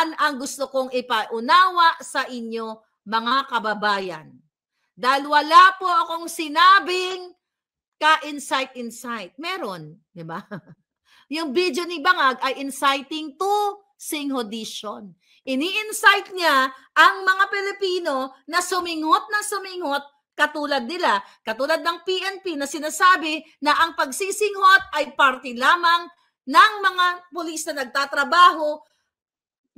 Yan ang gusto kong ipaunawa sa inyo, mga kababayan. Dahil wala po akong sinabing ka-incite. Meron, di ba? Yung video ni Bangag ay inciting to singhodition. Ini-incite niya ang mga Pilipino na suminghot katulad nila, katulad ng PNP na sinasabi na ang pagsisinghot ay parte lamang ng mga pulis na nagtatrabaho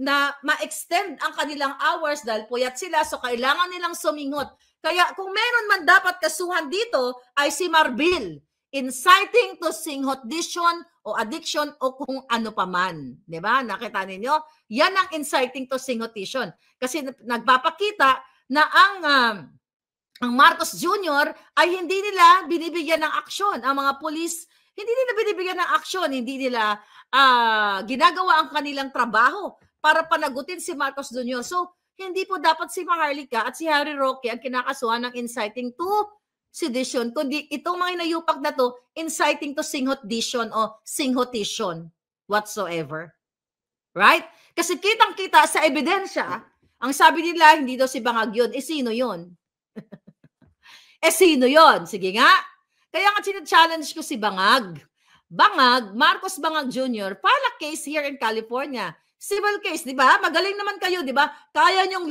na ma-extend ang kanilang hours dahil puyat sila, so kailangan nilang suminghot. Kaya kung meron man dapat kasuhan dito ay si Marbil, inciting to singhodition o addiction o kung ano pa man. Diba? Nakita ninyo? Yan ang inciting to singhodition. Kasi nagpapakita na ang Marcos Jr. ay hindi nila binibigyan ng aksyon. Ang mga pulis, hindi nila binibigyan ng aksyon. Hindi nila ginagawa ang kanilang trabaho para panagutin si Marcos Jr. So, hindi po dapat si Maharlika at si Harry Roque ang kinakasuhan ng inciting to sedition, kundi itong mga inayupak na to, inciting to singhodition o singhodition whatsoever. Right? Kasi kitang-kita sa ebidensya, ang sabi nila, hindi daw si Bangag yun. Sino yun? Sino yun? Sige nga. Kaya nga challenge ko si Bangag. Bangag, Marcos Bangag Jr., file a case here in California. Civil case, di ba? Magaling naman kayo, di ba? Kaya niyong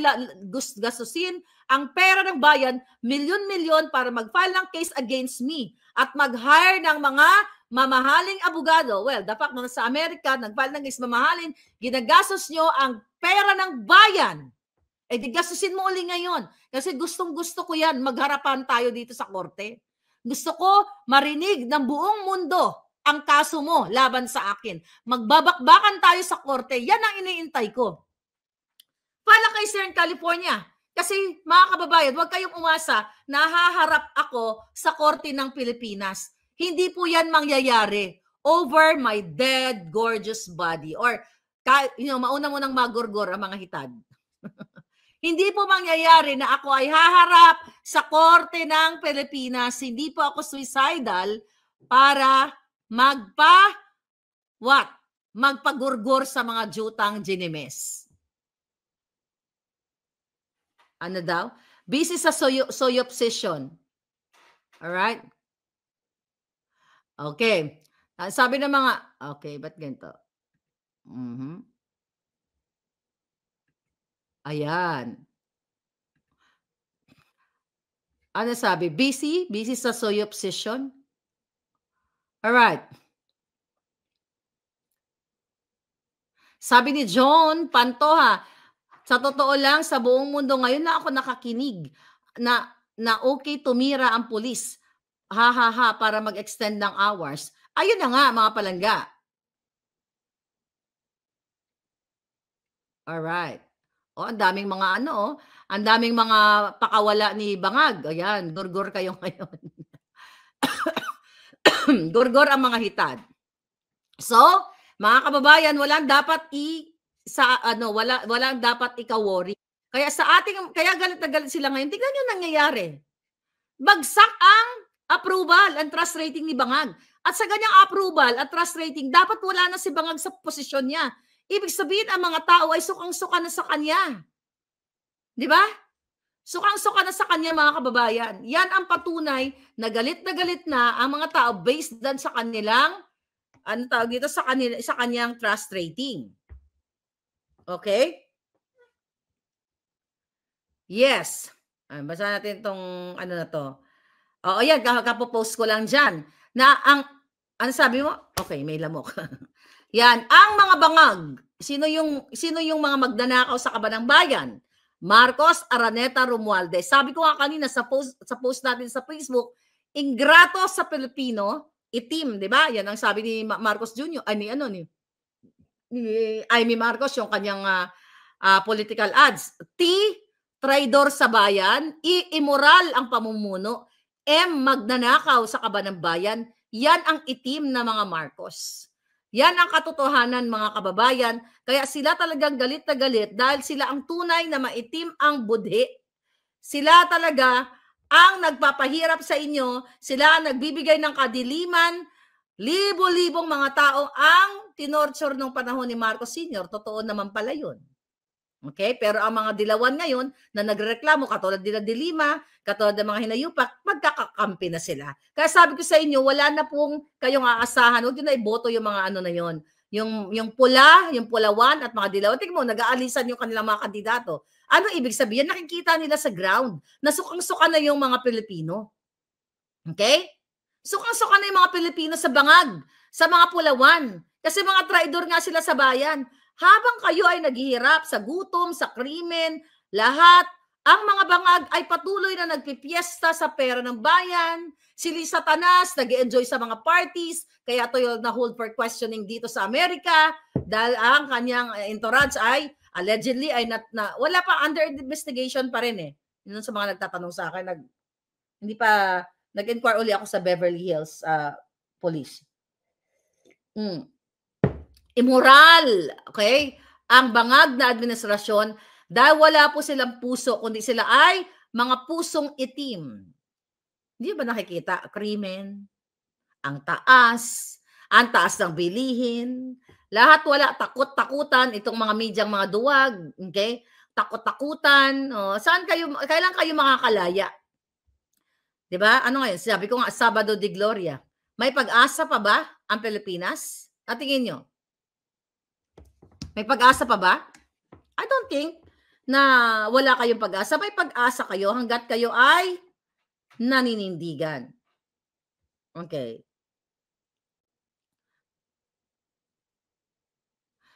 gastusin ang pera ng bayan, milyon-milyon para mag-file ng case against me at mag-hire ng mga mamahaling abogado. Well, the fact na sa Amerika, nag-file ng case mamahalin, ginagastos nyo ang pera ng bayan. Eh, di gastusin mo uli ngayon. Kasi gustong-gusto ko yan, magharapan tayo dito sa korte. Gusto ko marinig ng buong mundo ang kaso mo laban sa akin. Magbabakbakan tayo sa korte. Yan ang iniintay ko. Pala kay Sir in California. Kasi mga kababayan, huwag kayong umasa na haharap ako sa korte ng Pilipinas. Hindi po yan mangyayari over my dead, gorgeous body. Or, mauna mo nang magorgor ang mga hitad. Hindi po mangyayari na ako ay haharap sa korte ng Pilipinas. Hindi po ako suicidal para magpagurgur sa mga jutang ginimes. Ano daw? Busy sa soyopsession. Alright? Okay. Sabi ng mga, okay, ba't ganito? Ayan. Ano sabi? Busy? Busy sa soyopsession? Alright. Sabi ni John Pantoja, sa totoo lang, sa buong mundo ngayon na ako nakakinig na okay tumira ang pulis. Para mag-extend ng hours. Ayun na nga, mga palangga. Alright. Ang daming mga ang daming mga pakawala ni Bangag. Ayan, gurgur kayo ngayon. Gurgor ang mga hitad. So, mga kababayan, walang dapat walang dapat ika-worry. Kaya kaya galit na galit sila ngayon. Tingnan niyo nangyayari. Bagsak ang approval and trust rating ni Bangag. At sa ganyang approval at trust rating, dapat wala na si Bangag sa posisyon niya. Ibig sabihin, ang mga tao ay sukang-suka na sa kanya. Di ba? Sukang-suka na sa kanya, mga kababayan. Yan ang patunay na galit na ang mga tao based dan sa kanilang, sa kanyang trust rating. Okay? Yes. Basa natin itong na to. Oo, yan, kapopost ko lang dyan. Na ano sabi mo? Okay, may lamok. Yan, ang mga Bangag. Sino yung mga magnanakaw sa kabanang bayan? Marcos, Araneta, Romualdez. Sabi ko nga kanina sa post natin sa Facebook, ingrato sa Pilipino, itim, di ba? Yan ang sabi ni Marcos Jr. Ni Amy Marcos, yung kanyang political ads. T, traidor sa bayan. I, immoral ang pamumuno. M, magnanakaw sa kabanang bayan. Yan ang itim na mga Marcos. Yan ang katotohanan, mga kababayan. Kaya sila talagang galit na galit dahil sila ang tunay na maitim ang budhi. Sila talaga ang nagpapahirap sa inyo. Sila ang nagbibigay ng kadiliman. Libo-libong mga tao ang tinorture nung panahon ni Marcos Sr. Totoo naman pala yun. Okay? Pero ang mga dilawan ngayon na nagrereklamo, katulad nila De Lima, katulad ng mga hinayupak, magkakakampi na sila. Kaya sabi ko sa inyo, wala na pong kayong aasahan. Huwag nyo na iboto yung mga ano na yon. Yung pula, yung pulawan at mga dilawan. Tingnan mo, nag-aalisan yung kanilang mga kandidato. Ano ibig sabihin? Nakikita nila sa ground. Nasukang-suka na yung mga Pilipino. Okay? Sukang-suka na yung mga Pilipino sa bangag, sa mga pulawan. Kasi mga traidor nga sila sa bayan. Habang kayo ay naghihirap sa gutom, sa krimen, lahat, ang mga bangag ay patuloy na nagpipiesta sa pera ng bayan. Si Lisa Tanas nag-enjoy sa mga parties, kaya ito yung na-hold for questioning dito sa Amerika dahil ang kanyang entourage ay allegedly ay wala pa, under investigation pa rin eh. Yun sa mga nagtatanong sa akin, hindi pa nag-inquire uli ako sa Beverly Hills Police. Immoral, okay? Ang bangag na administrasyon dahil wala po silang puso, kundi sila ay mga pusong itim. Hindi ba nakikita? Krimen, ang taas ng bilihin, lahat wala, takot-takutan, itong mga medyang mga duwag, okay? Takot-takutan, kailan kayo makakalaya? 'Di ba? Ano ngayon? Sabi ko nga, Sabado de Gloria. May pag-asa pa ba ang Pilipinas? At tingin nyo? May pag-asa pa ba? I don't think na wala kayong pag-asa. May pag-asa kayo hanggat kayo ay naninindigan. Okay.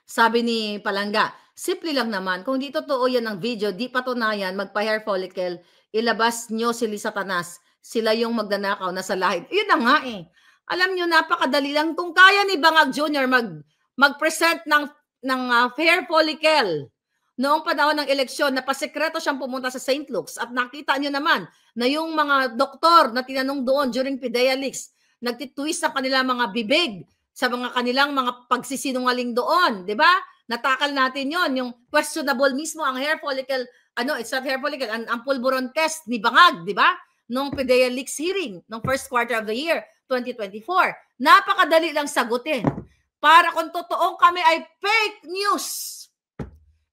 Sabi ni Palangga, simple lang naman. Kung di totoo yan ng video, di patunayan, magpa-hair follicle, ilabas nyo si Lisa Tanas. Sila yung magnanakaw na sa lahid. Yun na nga eh. Alam nyo, napakadali lang. Kung kaya ni Bangag Jr. mag-present ng hair follicle noong panahon ng eleksyon na pasekreto siyang pumunta sa St. Luke's at nakita nyo naman na yung mga doktor na tinanong doon during PIDEA leaks, nagtitwist ang kanilang mga bibig sa mga kanilang mga pagsisinungaling doon, di ba? Natakal natin yon, yung questionable mismo ang hair follicle, it's not hair follicle, ang pulburon test ni Bangag, di ba? Nung PIDEA leaks hearing, nung first quarter of the year, 2024. Napakadali lang sagutin. Para kung totoong kami ay fake news.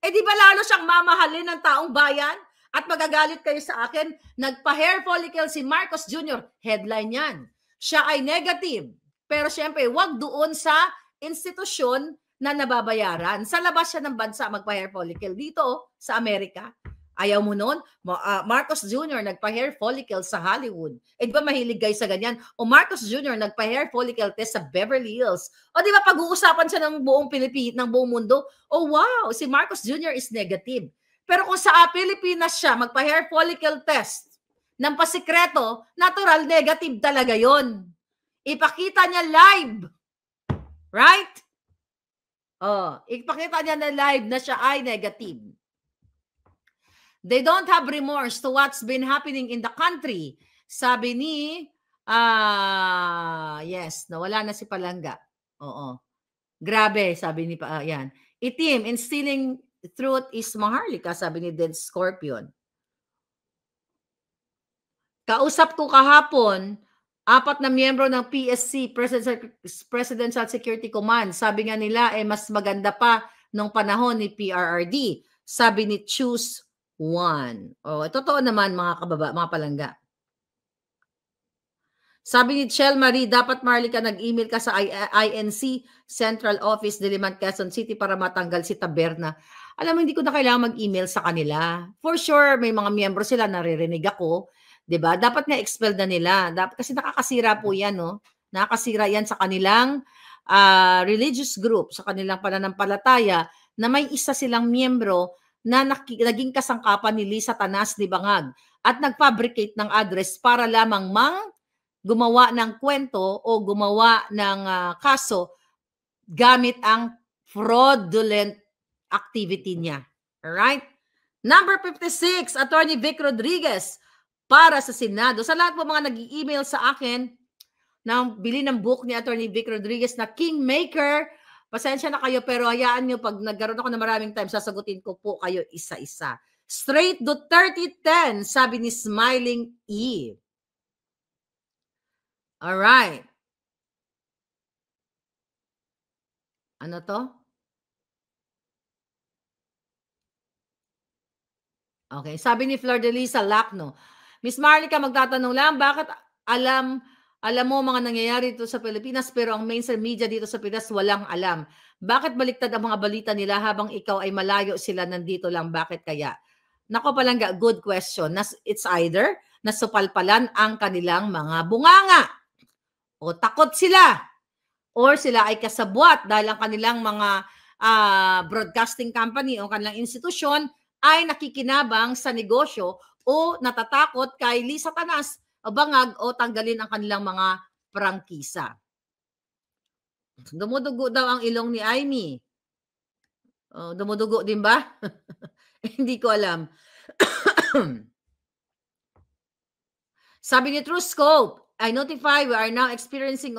Di ba lalo siyang mamahalin ng taong bayan? At magagalit kayo sa akin, nagpa-hair follicle si Marcos Jr. Headline yan. Siya ay negative. Pero syempre, wag doon sa institusyon na nababayaran. Sa labas siya ng bansa magpa-hair follicle. Dito, sa Amerika. Ayaw mo nun? Marcos Jr. nagpa-hair follicle sa Hollywood. Di ba mahilig kayo sa ganyan? O Marcos Jr. nagpa-hair follicle test sa Beverly Hills. O di ba pag-uusapan siya ng buong Pilipinas, ng buong mundo? Oh wow, si Marcos Jr. is negative. Pero kung sa Pilipinas siya magpa-hair follicle test ng pasikreto, natural negative talaga yon. Ipakita niya live. Right? Ipakita niya na live na siya ay negative. They don't have remorse to what's been happening in the country. Sabi ni, yes, nawala na si Palangga. Oo. Grabe, sabi ni, yan. Itim, instilling truth is Maharlika, sabi ni Dead Scorpion. Kausap ko kahapon, 4 na miyembro ng PSC, Presidential Security Command. Sabi nga nila, mas maganda pa nung panahon ni PRRD. Sabi ni Choose One. Totoo naman mga palangga. Sabi ni Chel Marie, dapat Marlica nag-email ka sa INC Central Office, Diliman, Quezon City para matanggal si Taberna. Alam mo, hindi ko na kailangan mag-email sa kanila. For sure, may mga miyembro sila, naririnig ako. 'Di ba? Dapat nga expel na nila. Kasi nakakasira po yan, no? Nakakasira yan sa kanilang religious group, sa kanilang pananampalataya na may isa silang miyembro na naging kasangkapan ni Lisa Tanas ni Bangag at nag-fabricate ng address para lamang gumawa ng kwento o gumawa ng kaso gamit ang fraudulent activity niya. Alright? Number 56, Attorney Vic Rodriguez para sa Senado. Sa lahat po mga nag-email sa akin na bili ng book ni Attorney Vic Rodriguez na Kingmaker, pasensya na kayo pero hayaan nyo pag nagkaroon ako ng maraming time, sasagutin ko po kayo isa-isa. Straight to 3010, sabi ni Smiling Eve. Alright. Ano to? Okay, sabi ni Flor de Lisa Lacno, Miss Marlica, magtatanong lang, bakit alam mo mga nangyayari dito sa Pilipinas pero ang mainstream media dito sa Pinas walang alam. Bakit baliktad ang mga balita nila habang ikaw ay malayo sila nandito lang? Bakit kaya? Nako palangga, good question. It's either nasupalpalan ang kanilang mga bunganga o takot sila or sila ay kasabwat dahil ang kanilang mga broadcasting company o kanilang institusyon ay nakikinabang sa negosyo o natatakot kay Lisa Tanas o bangag o tanggalin ang kanilang mga prangkisa. Dumudugo daw ang ilong ni Amy. Dumudugo din ba? Hindi ko alam. Sabi ni TrueScope, I notify we are now experiencing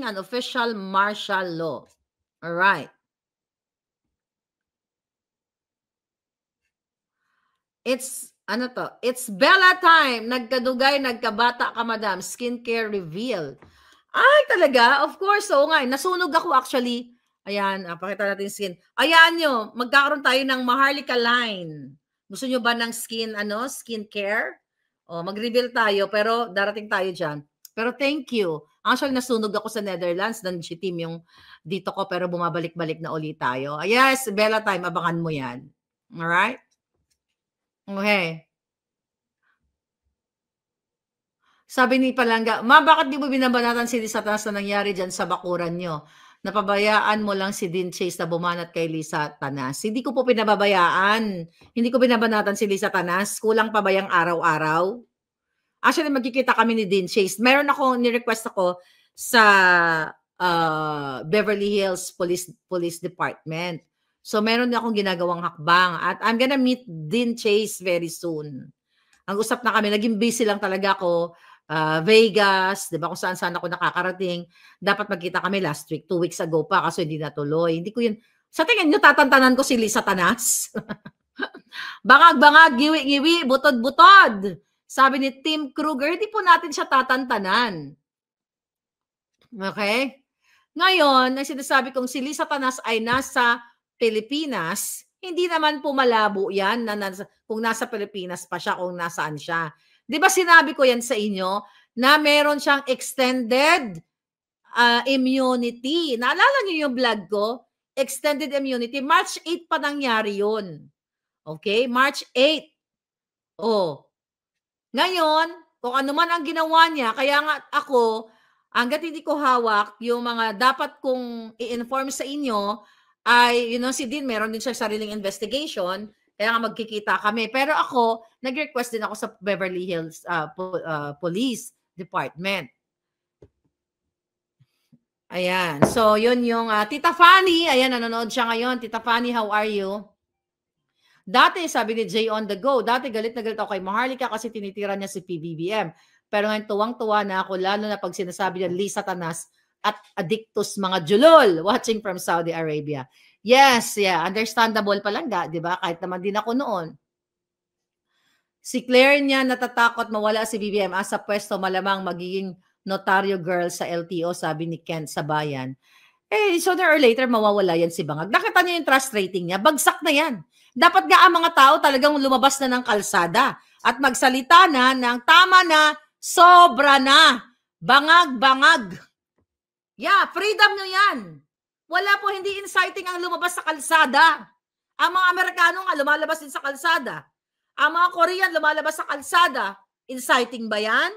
an official martial law. All right. It's Bella time. Nagkadugay, nagkabata ka, madam. Skincare reveal. Ay, talaga? Of course. Oo nga. Nasunog ako actually. Ayan, pakita natin skin. Ayan nyo, magkakaroon tayo ng Maharlika line. Gusto nyo ba ng skincare? Mag-reveal tayo, pero darating tayo dyan. Pero thank you. Actually, nasunog ako sa Netherlands. Team yung dito ko, pero bumabalik-balik na ulit tayo. Yes, Bella time. Abangan mo yan. Alright? Okay. Sabi ni Palangga, Ma, bakit di mo binabanatan si Lisa Tanas na nangyari dyan sa bakuran nyo? Napabayaan mo lang si Dean Chase na bumanat kay Lisa Tanas. Hindi ko po pinababayaan. Hindi ko binabanatan si Lisa Tanas. Kulang pa ba yung araw-araw? Actually, magkikita kami ni Dean Chase. Meron ni-request ako sa Beverly Hills Police Department. So, meron akong ginagawang hakbang. At I'm gonna meet Dean Chase very soon. Ang usap na kami, naging busy lang talaga ako. Vegas, 'di ba? Kung saan-saan ako nakakarating. Dapat magkita kami last week, 2 weeks ago pa kasi hindi natuloy. Hindi ko 'yun. Sa tingin niyo tatantanan ko si Lisa Tanas? Bangag-bangag, giwi-giwi, butod-butod. Sabi ni Tim Kruger, hindi po natin siya tatantanan. Okay? Ngayon, ang sinasabi kong si Lisa Tanas ay nasa Pilipinas, hindi naman po malabo 'yan kung nasa Pilipinas pa siya, kung nasaan siya. Di ba sinabi ko yan sa inyo na meron siyang extended immunity. Naalala niyo yung vlog ko? Extended immunity. March 8 pa nangyari yun. Okay? March 8. Ngayon, kung ano man ang ginawa niya, kaya nga ako, hanggat hindi ko hawak, yung mga dapat kong i-inform sa inyo, ay, si Dean, meron din siya sariling investigation. Kaya nga magkikita kami. Pero ako, nag-request din ako sa Beverly Hills Police Department. Ayan. So, yun yung Tita Fanny. Ayan, nanonood siya ngayon. Tita Fanny, how are you? Dati, sabi ni Jay on the go, dati galit na galit ako kay Maharlika kasi tinitira niya si PBBM. Pero ngayon, tuwang-tuwa na ako, lalo na pag sinasabi niya Lisa Tanas at Addictus mga julol watching from Saudi Arabia. Yes, yeah, understandable palangga, di ba? Kahit naman din ako noon. Si Claire niya natatakot mawala si BBM sa pwesto, malamang magiging notaryo girl sa LTO, sabi ni Kent sa bayan. Sooner or later, mawawala yan si Bangag. Nakita niyo yung trust rating niya? Bagsak na yan. Dapat nga ang mga tao talagang lumabas na ng kalsada at magsalita na ng tama na, sobra na, bangag-bangag. Yeah, freedom nyo yan. Wala po, hindi inciting ang lumabas sa kalsada. Ang mga Amerikano nga lumalabas din sa kalsada. Ang mga Korean lumalabas sa kalsada. Inciting ba yan?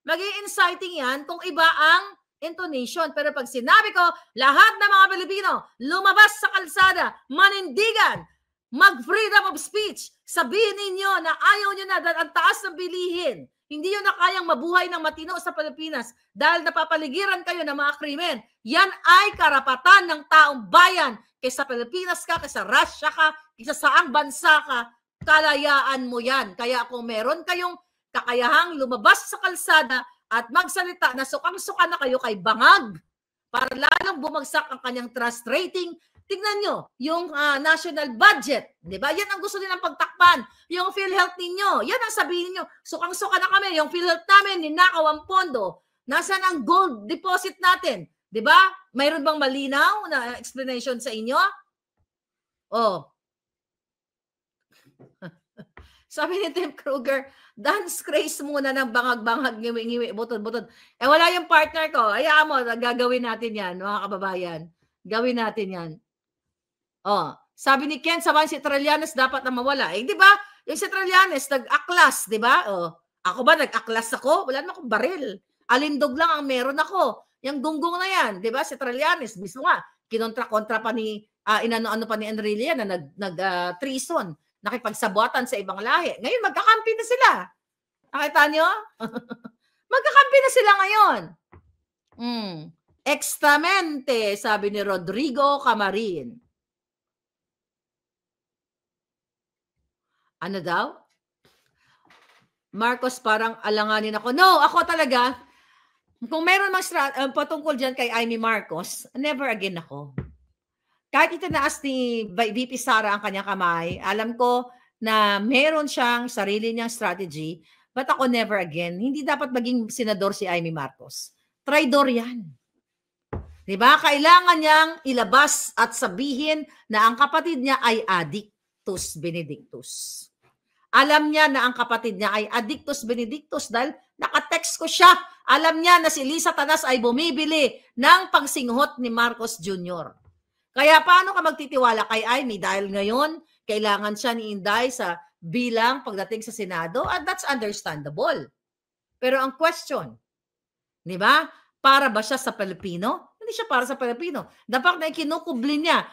Maging inciting yan kung iba ang intonation. Pero pag sinabi ko, lahat ng mga Pilipino lumabas sa kalsada, manindigan, mag-freedom of speech, sabihin ninyo na ayaw nyo na dahil ang taas ng bilihin. Hindi nyo na kayang mabuhay ng matino sa Pilipinas dahil napapaligiran kayo ng mga krimen. Yan ay karapatan ng taong bayan. Kaysa Pilipinas ka, kaysa Russia ka, kaysa saang bansa ka, kalayaan mo yan. Kaya kung meron kayong kakayahang lumabas sa kalsada at magsalita na sukang-suka na kayo kay Bangag para lalong bumagsak ang kanyang trust rating, tingnan nyo, yung national budget, di ba? Yan ang gusto nilang pagtakpan. Yung PhilHealth ninyo, yan ang sabihin nyo. Sukang-suka na kami, yung PhilHealth namin, ninakaw ang pondo. Nasaan ang gold deposit natin? Di ba? Mayroon bang malinaw na explanation sa inyo? Sabi ni Tim Kruger, dance craze muna ng bangag-bangag, ngiwi-ngiwi, butod-butod. Eh wala yung partner ko. Hayaan mo, gagawin natin yan, mga kababayan. Gawin natin yan. Oh, sabi ni Ken, sabahan si Trillanes dapat na mawala. Eh, di ba? Yung si Trillanes, nag-aklas, di ba? Oh, ako ba, nag-aklas ako? Wala naman akong baril. Alindog lang ang meron ako. Yung gunggong na yan, di ba? Si Trillanes, mismo nga, kinontra-kontra pa ni, inano-ano pa ni Enrile yan na nag-treason, nakipagsabuatan sa ibang lahi. Ngayon, magkakampi na sila. Nakita nyo? Magkakampi na sila ngayon. Extamente, sabi ni Rodrigo Camarin. Ano daw? Marcos, parang alanganin ako. No, ako talaga, kung meron mang patungkol dyan kay Amy Marcos, never again ako. Kahit itinaas ni VP Sara ang kanyang kamay, alam ko na meron siyang sarili niyang strategy, but ako never again. Hindi dapat maging senador si Amy Marcos. Traidor yan. Diba? Kailangan niyang ilabas at sabihin na ang kapatid niya ay Addictus Benedictus. Alam niya na ang kapatid niya ay Addictus Benedictus dahil nakatext ko siya. Alam niya na si Lisa Tanas ay bumibili ng pagsinghot ni Marcos Jr. Kaya paano ka magtitiwala kay Amy dahil ngayon kailangan siya ni Inday sa bilang pagdating sa Senado at that's understandable. Pero ang question, di ba? Para ba siya sa Pilipino? Hindi siya para sa Pilipino. Dapat na ikinukubli niya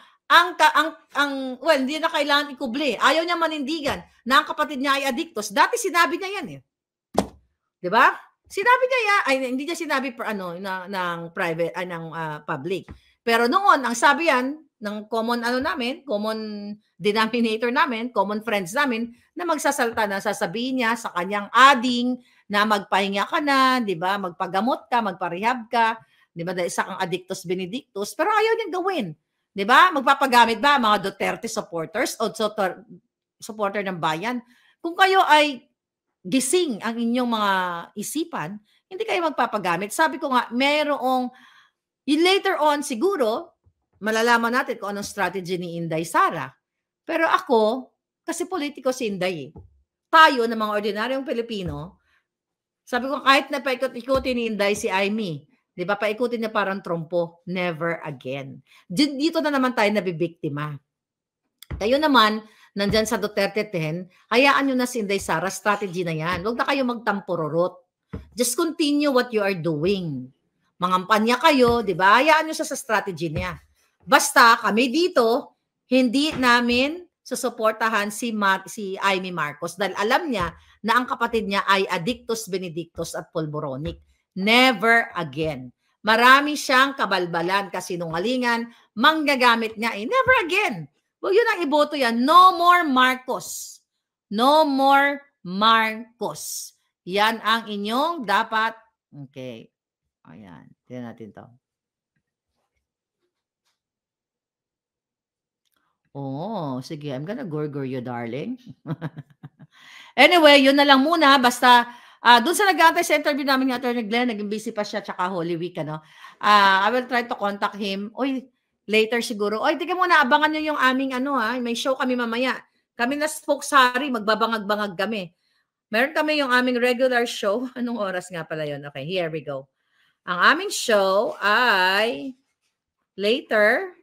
well, hindi na kailangan ikubli. Ayaw niya manindigan na ang kapatid niya ay Addictus. Dati sinabi niya yan eh. 'Di ba? Sinabi niya yan, ay hindi niya sinabi per ng private ng public. Pero noon ang sabi yan ng common common denominator namin, common friends namin na magsasalta na sasabihin niya sa kanyang ading na magpahinga ka na, 'di ba? Magpagamot ka, magpa-rehab ka, 'di ba? Dahil isa kang Addictus Benedictus, pero ayaw niyang gawin. 'Di ba? Magpapagamit ba mga Duterte supporters o supporter ng bayan? Kung kayo ay gising ang inyong mga isipan, hindi kayo magpapagamit. Sabi ko nga, later on siguro, malalaman natin kung anong strategy ni Inday Sara. Pero ako, kasi politiko si Inday. Tayo na mga ordinaryong Pilipino, sabi ko kahit na paikot-ikutin ni Inday si Amy, di ba, paikutin niya parang trompo, never again. Dito na naman tayo nabibiktima. Kayo naman, nandyan sa Duterte 10, hayaan nyo na si Inday Sara, strategy na yan. Huwag na kayo magtampururot. Just continue what you are doing. Mangampanya kayo, di ba? Hayaan nyo siya sa strategy niya. Basta kami dito, hindi namin susuportahan si Amy Marcos dahil alam niya na ang kapatid niya ay Addictus Benedictus at Polboronic. Never again. Marami siyang kabalbalan, kasinungalingan, manggagamit niya. Never again. Huwag yun ang iboto yan. No more Marcos. No more Marcos. Yan ang inyong dapat. Okay. Ayan. Tignan natin to. Oh, sige. I'm gonna gorgor you, darling. Anyway, yun na lang muna. Basta, doon sa nag-aantay sa interview namin ni Atty. Glenn, naging busy pa siya tsaka Holy Week, ano. I will try to contact him. Oy, later siguro. Oy, tika muna, abangan nyo yung aming may show kami mamaya. Kami na spokesari, magbabangag-bangag kami. Meron kami yung aming regular show. Anong oras nga pala yun? Okay, here we go. Ang aming show ay later,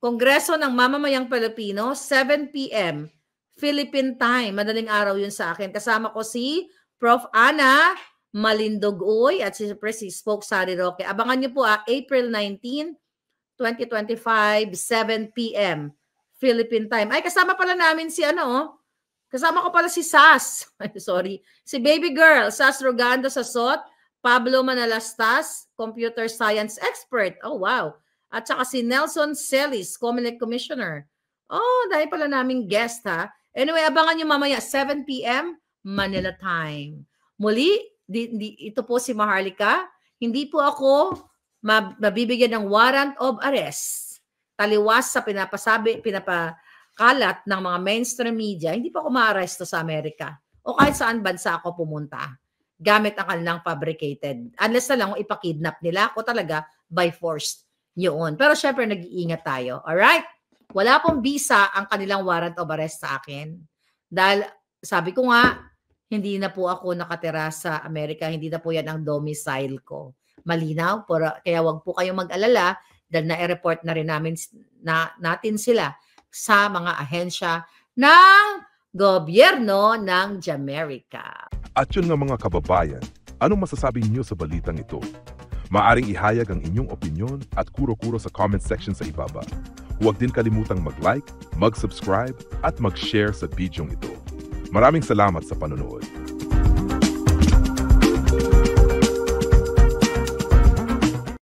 Kongreso ng Mamamayang Pilipino, 7 p.m. Philippine time. Madaling araw yun sa akin. Kasama ko si Prof. Ana Malindogoy at si Spokesari Roque. Abangan niyo po April 19, 2025, 7 p.m. Philippine time. Ay, kasama pala namin si kasama ko pala si Sas. Sorry. Si Baby Girl, Sas Rogando Sasot, Pablo Manalastas, Computer Science Expert. Oh, wow. At saka si Nelson Celis, Comelec Commissioner. Oh, dahil pala naming guest ha. Anyway, abangan nyo mamaya 7 p.m. Manila time. Muli, ito po si Maharlika. Hindi po ako mabibigyan ng warrant of arrest. Taliwas sa pinapakalat ng mga mainstream media, hindi po ako ma-arresto sa Amerika o kahit saan bansa ako pumunta gamit ang kanilang fabricated. Unless na lang kung ipakidnap nila ako talaga by force yun. Pero syempre nag-iingat tayo. Alright? Wala pong visa ang kanilang warrant of arrest sa akin. Dahil sabi ko nga, hindi na po ako nakatira sa Amerika, hindi na po yan ang domicile ko. Malinaw? Kaya wag po kayong mag-alala dahil na-report na rin natin sila sa mga ahensya ng gobyerno ng Jamaica. At yun nga mga kababayan, anong masasabi niyo sa balitang ito? Maaring ihayag ang inyong opinyon at kuro-kuro sa comment section sa ibaba. Huwag din kalimutang mag-like, mag-subscribe at mag-share sa bidyong ito. Maraming salamat sa panonood.